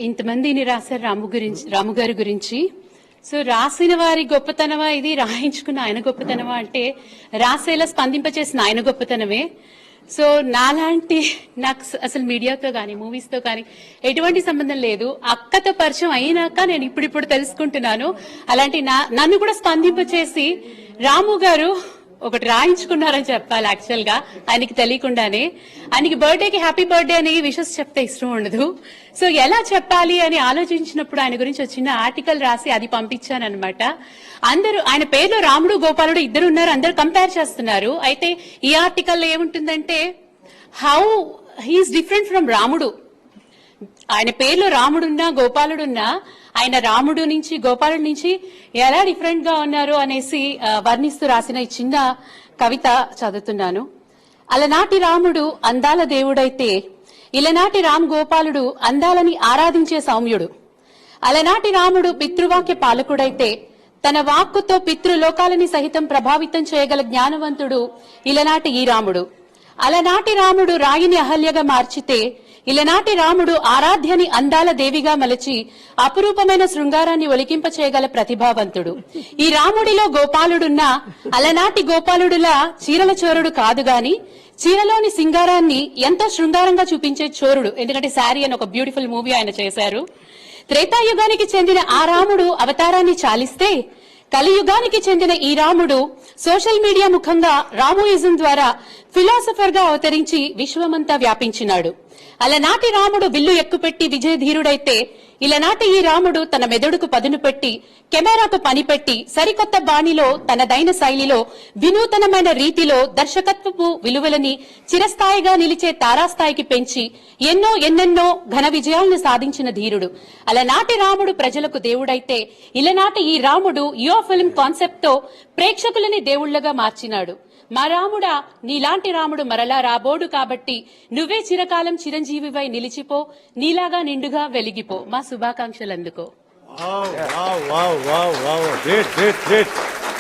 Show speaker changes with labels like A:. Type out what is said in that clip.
A: ఇంతమందిని రాశారు రాము గారి గురించి. సో రాసిన వారి గొప్పతనమా ఇది, రాయించుకున్న ఆయన గొప్పతనమా అంటే రాసేలా స్పందింపచేసిన ఆయన గొప్పతనమే. సో నాలాంటి నాకు అసలు మీడియాతో కానీ మూవీస్తో కానీ ఎటువంటి సంబంధం లేదు. అక్కతో పరిచయం అయినాక నేను ఇప్పుడు తెలుసుకుంటున్నాను. అలాంటి నన్ను కూడా స్పందింపచేసి రాము గారు ఒకటి రాయించుకున్నారని చెప్పాలి. యాక్చువల్ గా ఆయనకి తెలియకుండానే ఆయనకి బర్త్డేకి హ్యాపీ బర్త్డే అని విషెస్ చెప్తే ఇష్టం ఉండదు. సో ఎలా చెప్పాలి అని ఆలోచించినప్పుడు ఆయన గురించి వచ్చిన ఆర్టికల్ రాసి అది పంపించానన్నమాట. అందరూ ఆయన పేరులో రాముడు గోపాలుడు ఇద్దరు ఉన్నారు, అందరు కంపేర్ చేస్తున్నారు. అయితే ఈ ఆర్టికల్లో ఏముంటుందంటే హౌ హీఈస్ డిఫరెంట్ ఫ్రమ్ రాముడు. ఆయన పేర్లో రాముడున్నా గోపాలుడున్నా ఆయన రాముడు నుంచి గోపాలుడి నుంచి ఎలా డిఫరెంట్ గా ఉన్నారు అనేసి వర్ణిస్తూ రాసిన ఈ చిన్న కవిత చదువుతున్నాను. అలనాటి రాముడు అందాల దేవుడైతే ఇలనాటి రామ్ గోపాలుడు అందాలని ఆరాధించే సౌమ్యుడు. అలనాటి రాముడు పితృవాక్య పాలకుడైతే తన వాక్కుతో పితృలోకాలని సహితం ప్రభావితం చేయగల జ్ఞానవంతుడు ఇలనాటి ఈ రాముడు. అలనాటి రాముడు రాయిని అహల్యగా మార్చితే ఇలనాటి రాముడు ఆరాధ్యని అందాల దేవిగా మలచి అపురూపమైన శృంగారాన్ని ఒలికింప చేయగల ప్రతిభావంతుడు. ఈ రాముడిలో గోపాలుడున్నా అలనాటి గోపాలుడులా చీరల చోరుడు కాదు గాని చీరలోని సింగారాన్ని ఎంతో శృంగారంగా చూపించే చోరుడు. ఎందుకంటే శారీ అని ఒక బ్యూటిఫుల్ మూవీ ఆయన చేశారు. త్రేతాయుగానికి చెందిన ఆ రాముడు అవతారాన్ని చాలిస్తే కలియుగానికి చెందిన ఈ రాముడు సోషల్ మీడియా ముఖంగా రామోయిజం ద్వారా ఫిలాసఫర్ గా అవతరించి విశ్వమంతా వ్యాపించినాడు. అలనాటి రాముడు విల్లు ఎక్కుపెట్టి విజయధీరుడైతే ఇలనాటి ఈ రాముడు తన మెదడుకు పదును పెట్టి కెమెరాకు పనిపెట్టి సరికొత్త బాణిలో తనదైన శైలిలో వినూతనమైన రీతిలో దర్శకత్వపు విలువలని చిరస్థాయిగా నిలిచే తారాస్థాయికి పెంచి ఎన్నెన్నో ఘన విజయాలను సాధించిన ధీరుడు. అలనాటి రాముడు ప్రజలకు దేవుడైతే ఇలనాటి ఈ రాముడు యువ ఫిల్మ్ కాన్సెప్ట్ తో ప్రేక్షకులని దేవుళ్లుగా మార్చినాడు. మా రాముడా, నీలాంటి రాముడు మరలా రాబోడు కాబట్టి నువ్వే చిరకాలం చిరంజీవివై నిలిచిపో, నీలాగా నిండుగా వెలిగిపో. మా శుభాకాంక్షలు అందుకో.
B: Wow, wow, wow, wow, wow. Great, great, great.